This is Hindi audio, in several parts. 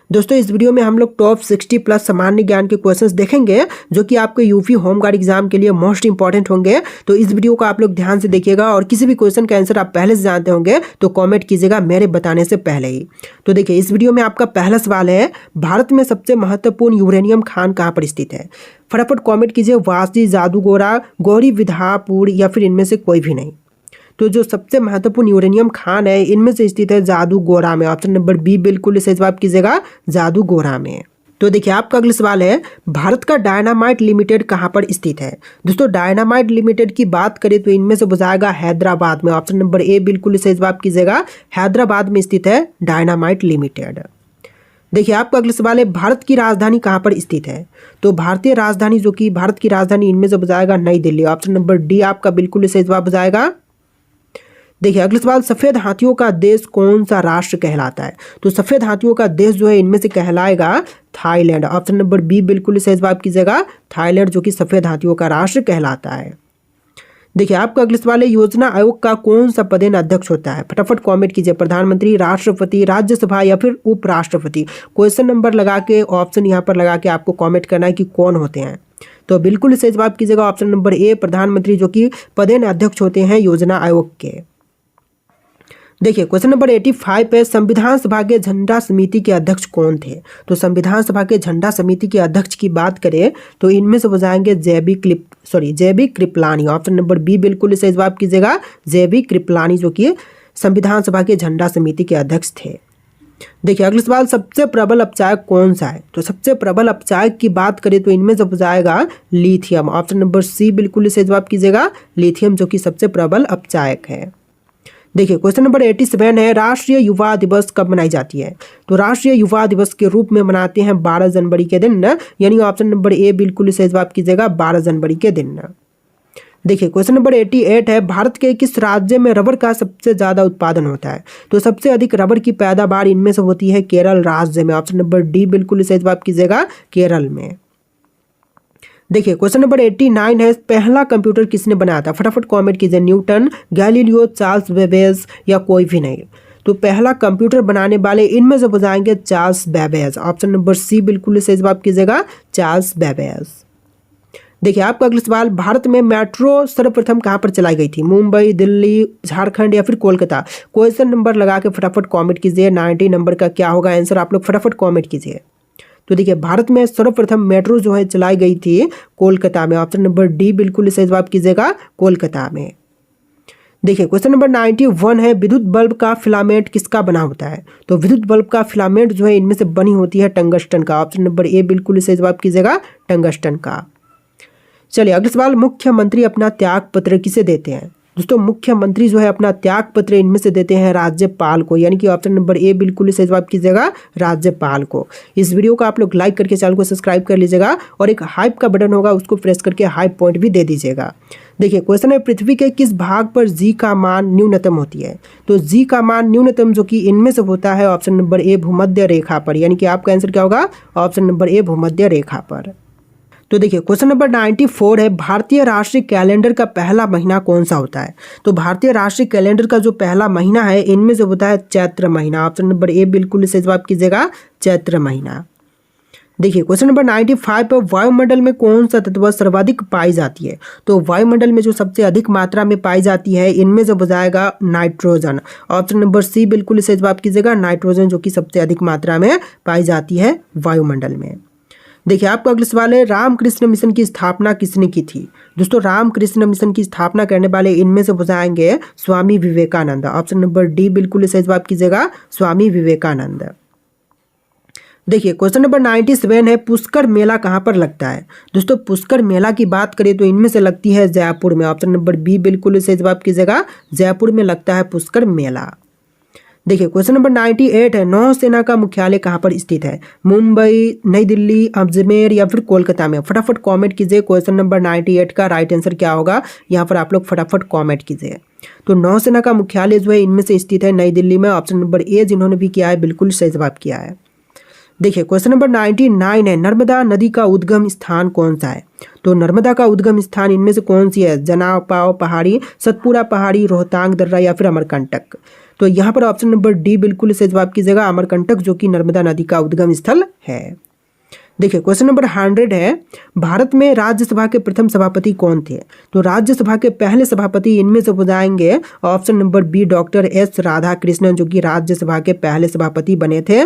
दोस्तों इस वीडियो में हम लोग टॉप 60 प्लस सामान्य ज्ञान के क्वेश्चंस देखेंगे जो कि आपके यूपी होम गार्ड एग्जाम के लिए मोस्ट इंपॉर्टेंट होंगे। तो इस वीडियो को आप लोग ध्यान से देखिएगा और किसी भी क्वेश्चन का आंसर आप पहले से जानते होंगे तो कमेंट कीजिएगा मेरे बताने से पहले ही। तो देखिए इस वीडियो में आपका पहला सवाल है, भारत में सबसे महत्वपूर्ण यूरेनियम खान कहाँ पर स्थित है? फटाफट कॉमेंट कीजिए, वासी, जादूगोरा, गौरी विधापुर या फिर इनमें से कोई भी नहीं। तो जो सबसे महत्वपूर्ण यूरेनियम खान है इनमें से स्थित है जादूगोरा में। ऑप्शन नंबर बी बिल्कुल सही जवाब कीजिएगा, जादूगोरा में। तो देखिए आपका अगला सवाल है, भारत का डायनामाइट लिमिटेड कहाँ पर स्थित है? दोस्तों डायनामाइट लिमिटेड की बात करें तो इनमें से बुझाएगा हैदराबाद में। ऑप्शन नंबर ए बिल्कुल सही जवाब कीजिएगा, हैदराबाद में स्थित है डायनामाइट लिमिटेड। देखिए आपका अगला सवाल है, भारत की राजधानी कहाँ पर स्थित है? तो भारतीय राजधानी जो कि भारत की राजधानी इनमें से बुझाएगा नई दिल्ली। ऑप्शन नंबर डी आपका बिल्कुल सही जवाब बुझाएगा। देखिए अगला सवाल, सफेद हाथियों का देश कौन सा राष्ट्र कहलाता है? तो सफेद हाथियों का देश जो है इनमें से कहलाएगा थाईलैंड। ऑप्शन नंबर बी बिल्कुल सही जवाब कीजिएगा, थाईलैंड जो कि सफेद हाथियों का राष्ट्र कहलाता है। देखिए आपका अगला सवाल है, योजना आयोग का कौन सा पदेन अध्यक्ष होता है? फटाफट कमेंट कीजिए, प्रधानमंत्री, राष्ट्रपति, राज्यसभा या फिर उपराष्ट्रपति। क्वेश्चन नंबर लगा के ऑप्शन यहाँ पर लगा के आपको कॉमेंट करना है कि कौन होते हैं। तो बिल्कुल सही जवाब कीजिएगा ऑप्शन नंबर ए, प्रधानमंत्री जो कि पदेन अध्यक्ष होते हैं योजना आयोग के। देखिए क्वेश्चन नंबर 85 पे, संविधान सभा के झंडा समिति के अध्यक्ष कौन थे? तो संविधान सभा के झंडा समिति के अध्यक्ष की बात करें तो इनमें से बुझाएंगे जेबी कृपलानी। ऑप्शन नंबर बी बिल्कुल सही जवाब कीजिएगा, जेबी कृपलानी जो कि संविधान सभा के झंडा समिति के अध्यक्ष थे। देखिए अगला सवाल, सबसे प्रबल अपचायक कौन सा है? तो सबसे प्रबल अपचायक की बात करें तो इनमें से बुझाएगा लिथियम। ऑप्शन नंबर सी बिल्कुल सही जवाब कीजिएगा, लिथियम जो कि सबसे प्रबल अपचायक है। देखिए क्वेश्चन नंबर 87 है, राष्ट्रीय युवा दिवस कब मनाई जाती है? तो राष्ट्रीय युवा दिवस के रूप में मनाते हैं 12 जनवरी के दिन, यानी ऑप्शन नंबर ए बिल्कुल सही जवाब कीजिएगा, 12 जनवरी के दिन। देखिए क्वेश्चन नंबर 88 है, भारत के किस राज्य में रबर का सबसे ज्यादा उत्पादन होता है? तो सबसे अधिक रबर की पैदावार इनमें से होती है केरल राज्य में। ऑप्शन नंबर डी बिल्कुल सही जवाब कीजिएगा, केरल में। देखिए क्वेश्चन नंबर 89 है, पहला कंप्यूटर किसने बनाया था? फटाफट कमेंट कीजिए, न्यूटन, गैलीलियो, चार्ल्स बेबेज या कोई भी नहीं। तो पहला कंप्यूटर बनाने वाले इनमें से बुझाएंगे Charles Babbage. Option number C बिल्कुल सही जवाब कीजिएगा, चार्ल्स बेबेज। देखिए आपका अगला सवाल, भारत में मेट्रो सर्वप्रथम कहाँ पर चलाई गई थी? मुंबई, दिल्ली, झारखंड या फिर कोलकाता। क्वेश्चन नंबर लगा के फटाफट कॉमेंट कीजिए, 90 नंबर का क्या होगा आंसर, आप लोग फटाफट कॉमेंट कीजिए। तो देखिए भारत में सर्वप्रथम मेट्रो जो है चलाई गई थी कोलकाता में। ऑप्शन नंबर डी बिल्कुल सही जवाब कीजिएगा, कोलकाता में। देखिए क्वेश्चन नंबर 91 है, विद्युत बल्ब का फिलामेंट किसका बना होता है? तो विद्युत बल्ब का फिलामेंट जो है इनमें से बनी होती है टंगस्टन का। ऑप्शन नंबर ए बिल्कुल सही जवाब कीजिएगा, टंगस्टन का। चलिए अगला सवाल, मुख्यमंत्री अपना त्याग पत्र किसे देते हैं? दोस्तों मुख्यमंत्री जो है अपना त्याग पत्र इनमें से देते हैं राज्यपाल को, यानी कि ऑप्शन नंबर ए बिल्कुल सही जवाब कीजिएगा, राज्यपाल को। इस वीडियो को आप लोग लाइक करके चैनल को सब्सक्राइब कर लीजिएगा और एक हाइप का बटन होगा उसको प्रेस करके हाइप पॉइंट भी दे दीजिएगा। देखिए क्वेश्चन है, पृथ्वी के किस भाग पर जी का मान न्यूनतम होती है? तो जी का मान न्यूनतम जो कि इनमें से होता है ऑप्शन नंबर ए भूमध्य रेखा पर, यानी कि आपका आंसर क्या होगा, ऑप्शन नंबर ए भूमध्य रेखा पर। तो देखिए क्वेश्चन नंबर 94 है, भारतीय राष्ट्रीय कैलेंडर का पहला महीना कौन सा होता है? तो भारतीय राष्ट्रीय कैलेंडर का जो पहला महीना है इनमें से होता है चैत्र महीना। ऑप्शन नंबर ए बिल्कुल सही जवाब कीजिएगा, चैत्र महीना। देखिए क्वेश्चन नंबर 95 पर, वायुमंडल में कौन सा तत्व सर्वाधिक पाई जाती है? तो वायुमंडल में जो सबसे अधिक मात्रा में पाई जाती है इनमें से बुझाएगा नाइट्रोजन। ऑप्शन नंबर सी बिल्कुल सही जवाब कीजिएगा, नाइट्रोजन जो कि सबसे अधिक मात्रा में पाई जाती है वायुमंडल में। देखिए आपका अगला सवाल है, रामकृष्ण मिशन की स्थापना किसने की थी? दोस्तों रामकृष्ण मिशन की स्थापना करने वाले इनमें से बुझाएंगे Swami Vivekananda. Option number D बिल्कुल सही जवाब कीजिएगा, स्वामी विवेकानंद। देखिए क्वेश्चन नंबर 97 है, पुष्कर मेला कहाँ पर लगता है? दोस्तों पुष्कर मेला की बात करें तो इनमें से लगती है जयपुर में। ऑप्शन नंबर बी बिल्कुल सही जवाब कीजिएगा, जयपुर में लगता है पुष्कर मेला। देखिए क्वेश्चन नंबर 98 है, नौसेना का मुख्यालय कहाँ पर स्थित है? मुंबई, नई दिल्ली, अजमेर या फिर कोलकाता में। फटाफट कमेंट कीजिए, क्वेश्चन नंबर 98 का राइट आंसर क्या होगा, यहाँ पर आप लोग फटाफट कमेंट कीजिए। तो नौसेना का मुख्यालय जो है इनमें से स्थित है नई दिल्ली में। ऑप्शन नंबर ए जिन्होंने भी किया है बिल्कुल सही जवाब किया है। देखिए क्वेश्चन नंबर 99 है, नर्मदा नदी का उद्गम स्थान कौन सा है? तो नर्मदा का उद्गम स्थान इनमें से कौन सी है? जनापाव पहाड़ी, सतपुरा पहाड़ी, रोहतांग दर्रा या फिर अमरकंटक। तो यहाँ पर ऑप्शन नंबर डी बिल्कुल सही जवाब कीजिएगा, अमरकंटक जो कि नर्मदा नदी का उद्गम स्थल है। देखिए क्वेश्चन नंबर 100 है, भारत में राज्यसभा के प्रथम सभापति कौन थे? तो राज्यसभा के पहले सभापति इनमें से बताएंगे option number b doctor s Radhakrishnan जो कि राज्यसभा के पहले सभापति बने थे।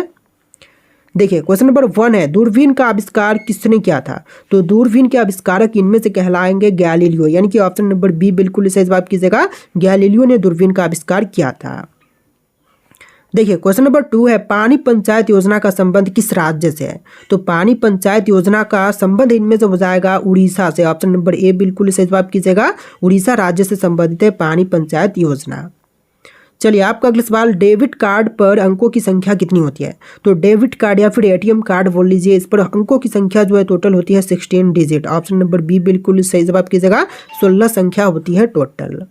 देखिए क्वेश्चन नंबर 1 है, दूरबीन का आविष्कार किसने किया था? तो दूरबीन के आविष्कारक इनमें से कहलाएंगे गैलीलियो, यानी कि ऑप्शन नंबर बी बिल्कुल सही जवाब कीजिएगा, गैलीलियो ने दूरबीन का आविष्कार किया था। देखिए क्वेश्चन नंबर 2 है, पानी पंचायत योजना का संबंध किस राज्य से है? तो पानी पंचायत योजना का संबंध इनमें से हो जाएगा उड़ीसा से, ऑप्शन नंबर ए बिल्कुल सही जवाब कीजिएगा, उड़ीसा राज्य से संबंधित है पानी पंचायत योजना। चलिए आपका अगला सवाल, डेबिट कार्ड पर अंकों की संख्या कितनी होती है? तो डेबिट कार्ड या फिर एटीएम कार्ड बोल लीजिए, इस पर अंकों की संख्या जो है टोटल होती है 16 डिजिट, ऑप्शन नंबर बी बिल्कुल सही जवाब कीजिएगा, 16 संख्या होती है टोटल।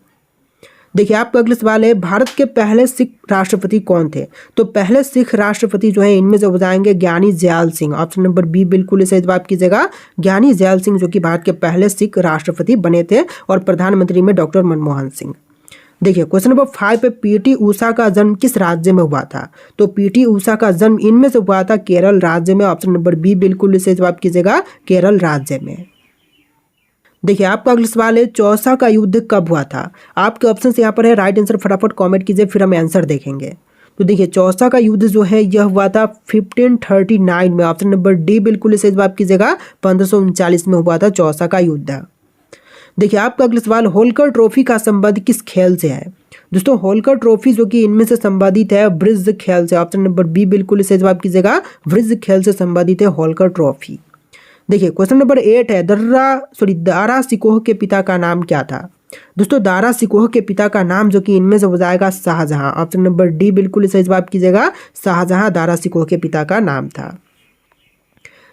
देखिए आपका अगला सवाल है, भारत के पहले सिख राष्ट्रपति कौन थे? तो पहले सिख राष्ट्रपति जो है इनमें से बताएंगे Giani Zail Singh, option number b बिल्कुल सही जवाब कीजिएगा, ज्ञानी जैल सिंह जो कि भारत के पहले सिख राष्ट्रपति बने थे और प्रधानमंत्री में डॉक्टर मनमोहन सिंह। देखिए क्वेश्चन नंबर 5 पे, पीटी उषा का जन्म किस राज्य में हुआ था? तो पीटी उषा का जन्म इनमें से हुआ था केरल राज्य में, ऑप्शन नंबर बी बिल्कुल सही जवाब कीजिएगा, केरल राज्य में। देखिए आपका अगला सवाल है, चौसा का युद्ध कब हुआ था? आपके ऑप्शन यहाँ पर है, राइट आंसर फटाफट कमेंट कीजिए फिर हम आंसर देखेंगे। तो देखिए चौसा का युद्ध जो है यह हुआ था 1539 में, ऑप्शन नंबर डी बिल्कुल सही जवाब कीजिएगा, 1539 में हुआ था चौसा का युद्ध। देखिए आपका अगला सवाल, होलकर ट्रॉफी का संबंध किस खेल से है? दोस्तों होलकर ट्रॉफी जो कि इनमें से संबंधित है ब्रिज खेल से, ऑप्शन नंबर बी बिल्कुल सही जवाब कीजिएगा, ब्रिज खेल से संबंधित है होलकर ट्रॉफी। देखिए क्वेश्चन नंबर 8 है, दारा शिकोह के पिता का नाम क्या था? दोस्तों दारा शिकोह के पिता का नाम जो कि इनमें से हो जाएगा शाहजहां, ऑप्शन नंबर डी बिल्कुल सही जवाब कीजिएगा, शाहजहां दारा शिकोह के पिता का नाम था।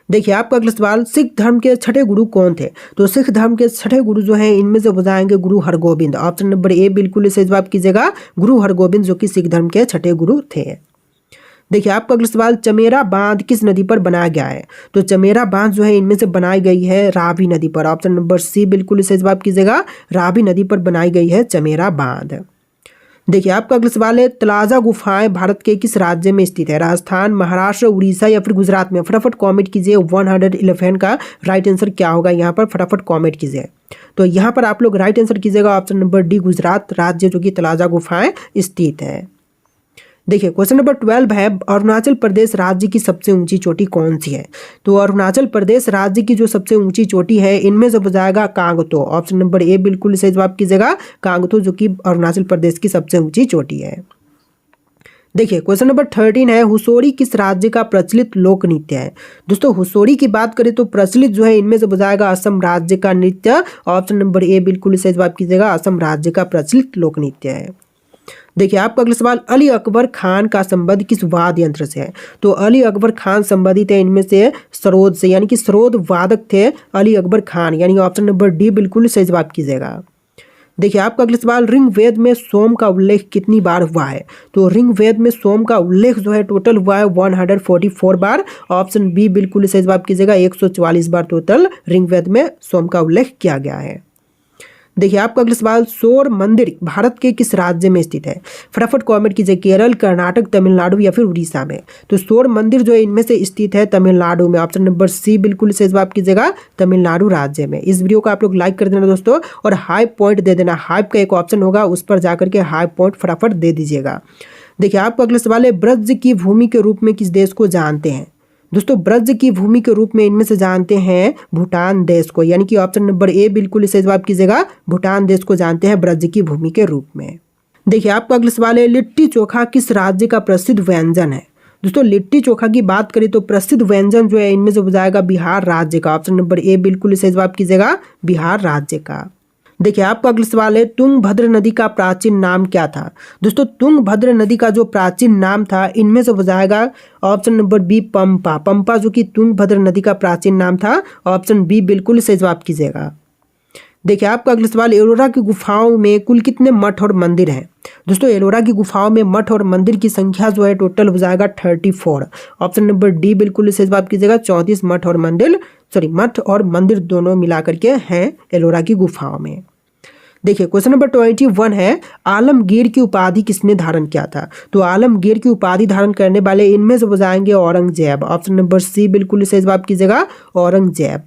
देखिए आपका अगला सवाल, सिख धर्म के छठे गुरु कौन थे? तो सिख धर्म के छठे गुरु जो हैं इनमें से बताएंगे गुरु हरगोबिंद, ऑप्शन नंबर ए बिल्कुल सही जवाब कीजिएगा, गुरु हरगोबिंद जो कि सिख धर्म के छठे गुरु थे। देखिए आपका अगला सवाल, चमेरा बांध किस नदी पर बनाया गया है? तो चमेरा बांध जो है इनमें से बनाई गई है रावी नदी पर, ऑप्शन नंबर सी बिल्कुल सही जवाब कीजिएगा, रावी नदी पर बनाई गई है चमेरा बांध। देखिए आपका अगला सवाल है, तलाजा गुफाएं भारत के किस राज्य में स्थित है? राजस्थान, महाराष्ट्र, उड़ीसा या फिर गुजरात में? फटाफट कमेंट कीजिए, 111 का राइट आंसर क्या होगा यहाँ पर, फटाफट कमेंट कीजिए। तो यहाँ पर आप लोग राइट आंसर कीजिएगा, ऑप्शन नंबर डी गुजरात राज्य जो कि तलाजा गुफाएं स्थित है। देखिए क्वेश्चन नंबर 12 है, अरुणाचल प्रदेश राज्य की सबसे ऊंची चोटी कौन सी है? तो अरुणाचल प्रदेश राज्य की जो सबसे ऊंची चोटी है इनमें से बजाएगा कांगतो, ऑप्शन नंबर ए बिल्कुल सही जवाब कीजिएगा, कांगतो जो कि अरुणाचल प्रदेश की सबसे ऊंची चोटी है। देखिए क्वेश्चन नंबर 13 है, हुसोरी किस राज्य का प्रचलित लोक नृत्य है? दोस्तों हुसोरी की बात करें तो प्रचलित जो है इनमें से बजाएगा असम राज्य का नृत्य, ऑप्शन नंबर ए बिल्कुल सही जवाब कीजिएगा, असम राज्य का प्रचलित लोक नृत्य है। देखिए आपका अगला सवाल, अली अकबर खान का संबंध किस वाद्य यंत्र से है? तो अली अकबर खान संबंधित है इनमें से सरोद से, यानी कि सरोद वादक थे अली अकबर खान, यानी ऑप्शन नंबर डी बिल्कुल सही जवाब कीजिएगा। देखिए आपका अगला सवाल, ऋग्वेद में सोम का उल्लेख कितनी बार हुआ है? तो ऋग्वेद में सोम का उल्लेख जो है टोटल हुआ है 144 बार, ऑप्शन बी बिल्कुल सही जवाब कीजिएगा, 144 बार टोटल ऋग्वेद में सोम का उल्लेख किया गया है। देखिए आपका अगला सवाल, सौर मंदिर भारत के किस राज्य में स्थित है? फटाफट कमेंट कीजिए, केरल, कर्नाटक, तमिलनाडु या फिर उड़ीसा में? तो सौर मंदिर जो है इनमें से स्थित है तमिलनाडु में, ऑप्शन नंबर सी बिल्कुल सही जवाब कीजिएगा, तमिलनाडु राज्य में। इस वीडियो को आप लोग लाइक कर देना दोस्तों और हाई पॉइंट दे देना, हाइप का एक ऑप्शन होगा उस पर जाकर के हाई पॉइंट फटाफट दे दीजिएगा। देखिए आपका अगला सवाल है, ब्रज की भूमि के रूप में किस देश को जानते हैं? दोस्तों ब्रज की भूमि के रूप में इनमें से जानते हैं भूटान देश को, यानी कि ऑप्शन नंबर ए बिल्कुल सही जवाब कीजिएगा, भूटान देश को जानते हैं ब्रज की भूमि के रूप में। देखिए आपका अगला सवाल है, लिट्टी चोखा किस राज्य का प्रसिद्ध व्यंजन है? दोस्तों लिट्टी चोखा की बात करें तो प्रसिद्ध व्यंजन जो है इनमें से हो जाएगा बिहार राज्य का, ऑप्शन नंबर ए बिल्कुल सही जवाब कीजिएगा, बिहार राज्य का। देखिए आपका अगला सवाल है, तुंगभद्र नदी का प्राचीन नाम क्या था? दोस्तों तुंगभद्र नदी का जो प्राचीन नाम था इनमें से हो जाएगा ऑप्शन नंबर बी पंपा, पंपा जो कि तुंगभद्र नदी का प्राचीन नाम था, ऑप्शन बी बिल्कुल सही जवाब कीजिएगा। देखिए आपका अगला सवाल, एलोरा की गुफाओं में कुल कितने मठ और मंदिर हैं? दोस्तों एलोरा की गुफाओं में मठ और मंदिर की संख्या जो है टोटल हो जाएगा 34, ऑप्शन नंबर डी बिल्कुल सही जवाब कीजिएगा, 34 मठ और मंदिर दोनों मिला करके हैं एलोरा की गुफाओं में। देखिए क्वेश्चन नंबर 21 है, आलमगीर की उपाधि किसने धारण किया था? तो आलमगीर की उपाधि धारण करने वाले इनमें से हो जाएंगे औरंगजेब। ऑप्शन नंबर सी बिल्कुल सही जवाब कीजिएगा, औरंगजेब।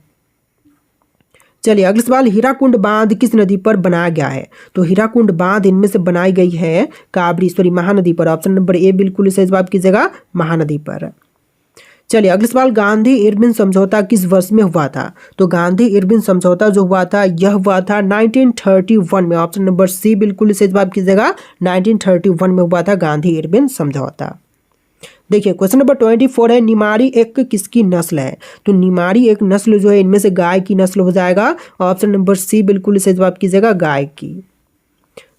चलिए अगला सवाल, हीराकुंड बांध किस नदी पर बनाया गया है? तो हीराकुंड बांध इनमें से बनाई गई है महानदी पर। ऑप्शन नंबर ए बिल्कुल सही जवाब कीजिएगा, महानदी पर। चलिए अगला सवाल, गांधी इरविन समझौता किस वर्ष में हुआ था? तो गांधी इरविन समझौता जो हुआ था यह हुआ था 1931 में। ऑप्शन नंबर सी बिल्कुल सही जवाब कीजिएगा, 1931 में हुआ था गांधी इरविन समझौता। देखिए क्वेश्चन नंबर 24 है, निमाड़ी एक किसकी नस्ल है? तो निमाड़ी एक नस्ल जो है इनमें से गाय की नस्ल हो जाएगा। ऑप्शन नंबर सी बिल्कुल सही जवाब कीजिएगा, गाय की।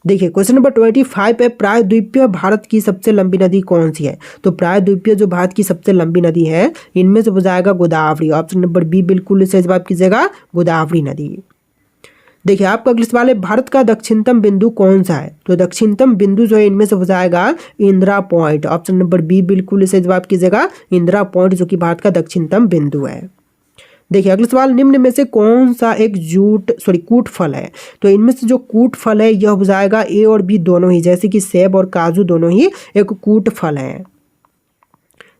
देखिए क्वेश्चन नंबर 25 है, प्रायद्वीपीय भारत की सबसे लंबी नदी कौन सी है? तो प्रायद्वीपीय जो भारत की सबसे लंबी नदी है इनमें से हो जाएगा गोदावरी। ऑप्शन नंबर बी बिल्कुल सही जवाब कीजिएगा, गोदावरी नदी। देखिए आपका अगला सवाल है, भारत का दक्षिणतम बिंदु कौन सा है? तो दक्षिणतम बिंदु जो है इनमें से हो जाएगा Indira point. Option number b बिल्कुल सही जवाब कीजिएगा, इंदिरा पॉइंट जो कि भारत का दक्षिणतम बिंदु है। देखिए अगला सवाल, निम्न में से कौन सा एक कूट फल है? तो इनमें से जो कूट फल है यह हो जाएगा ए और बी दोनों ही, जैसे कि सेब और काजू दोनों ही एक कूट फल है।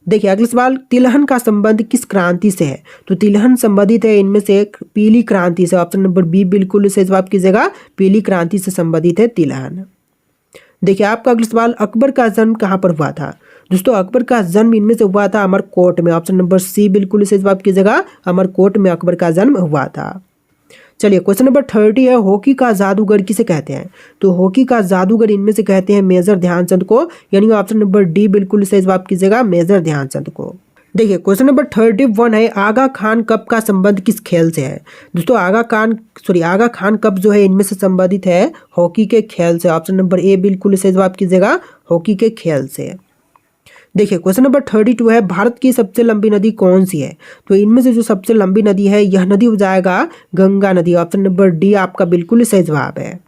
देखिए अगला सवाल, तिलहन का संबंध किस क्रांति से है? तो तिलहन संबंधित है इनमें से एक पीली क्रांति से। ऑप्शन नंबर बी बिल्कुल सही जवाब कीजिएगा, पीली क्रांति से संबंधित है तिलहन। देखिए आपका अगला सवाल, अकबर का जन्म कहाँ पर हुआ था? दोस्तों अकबर का जन्म इनमें से हुआ था अमरकोट में। ऑप्शन नंबर सी बिल्कुल सही जवाब कीजिएगा, अमरकोट में अकबर का जन्म हुआ था। चलिए क्वेश्चन नंबर 30 है, हॉकी का जादूगर किसे कहते हैं? तो हॉकी का जादूगर इनमें से कहते हैं मेजर ध्यानचंद को, यानी ऑप्शन नंबर डी बिल्कुल सही जवाब कीजिएगा, मेजर ध्यानचंद को। देखिए क्वेश्चन नंबर 31 है, आगा खान कप का संबंध किस खेल से है? दोस्तों आगा खान कप जो है इनमें से संबंधित है हॉकी के खेल से। ऑप्शन नंबर ए बिल्कुल सही जवाब कीजिएगा, हॉकी के खेल से। देखिए क्वेश्चन नंबर 32 है, भारत की सबसे लंबी नदी कौन सी है? तो इनमें से जो सबसे लंबी नदी है यह नदी हो जाएगा गंगा नदी। ऑप्शन नंबर डी आपका बिल्कुल सही जवाब है।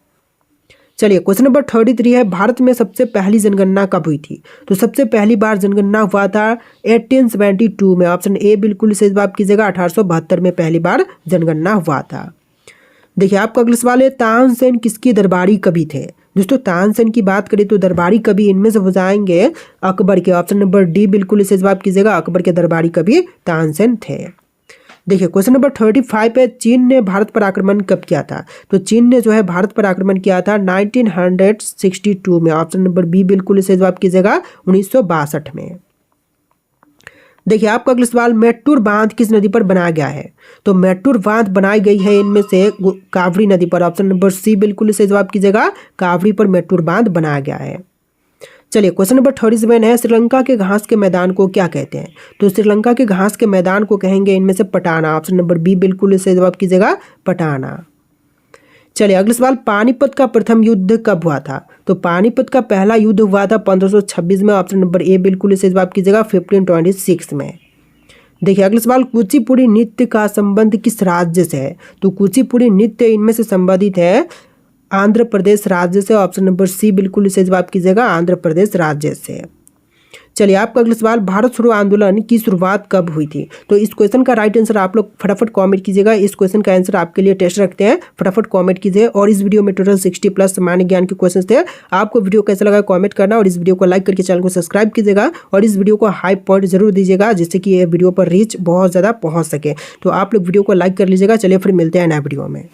चलिए क्वेश्चन नंबर 33 है, भारत में सबसे पहली जनगणना कब हुई थी? तो सबसे पहली बार जनगणना हुआ था 1872 में। ऑप्शन ए बिल्कुल सही जवाब कीजिएगा, 1872 में पहली बार जनगणना हुआ था। देखिए आपका अगला सवाल है, तानसेन किसकी दरबारी कवि थे? दोस्तों तानसेन की बात करें तो दरबारी कवि इनमें से हो जाएंगे अकबर के। ऑप्शन नंबर डी बिल्कुल सही जवाब कीजिएगा, अकबर के दरबारी कवि तानसेन थे। देखिए क्वेश्चन नंबर 35 है, चीन ने भारत पर आक्रमण कब किया था? तो चीन ने जो है भारत पर आक्रमण किया था 1962 में। ऑप्शन नंबर बी बिल्कुल सही जवाब कीजिएगा, 1962 में। देखिए आपका अगला सवाल, मेट्टूर बांध किस नदी पर बनाया गया है? तो मेट्टूर बांध बनाई गई है इनमें से कावरी नदी पर। ऑप्शन नंबर सी बिल्कुल सही जवाब कीजिएगा, कावरी पर मेट्टूर बांध बनाया गया है। चलिए क्वेश्चन नंबर 37 है, श्रीलंका के घास के मैदान को क्या कहते हैं? तो श्रीलंका के घास के मैदान को कहेंगे इनमें से पटाना। ऑप्शन नंबर बी बिल्कुल सही जवाब कीजिएगा, पटाना। चलिए अगला सवाल, पानीपत का प्रथम युद्ध कब हुआ था? तो पानीपत का पहला युद्ध हुआ था 1526 में। ऑप्शन नंबर ए बिल्कुल सही जवाब कीजिएगा, 1526 में। देखिए अगला सवाल, कुचिपुड़ी नृत्य का संबंध किस राज्य से है? तो कुचिपुड़ी नृत्य इनमें से संबंधित है आंध्र प्रदेश राज्य से। ऑप्शन नंबर सी बिल्कुल सही जवाब कीजिएगा, आंध्र प्रदेश राज्य से। चलिए आपका अगला सवाल, भारत छोड़ो आंदोलन की शुरुआत कब हुई थी? तो इस क्वेश्चन का राइट आंसर आप लोग फटाफट कमेंट कीजिएगा। इस क्वेश्चन का आंसर आपके लिए टेस्ट रखते हैं, फटाफट कमेंट कीजिए। और इस वीडियो में टोटल 60+ सामान्य ज्ञान के क्वेश्चन थे। आपको वीडियो कैसा लगा कमेंट करना, और इस वीडियो को लाइक करके चैनल को सब्सक्राइब कीजिएगा, और इस वीडियो को हाई पॉइंट जरूर दीजिएगा, जिससे कि ये वीडियो पर रीच बहुत ज़्यादा पहुँच सके। तो आप लोग वीडियो को लाइक कर लीजिएगा। चलिए फिर मिलते हैं नए वीडियो में।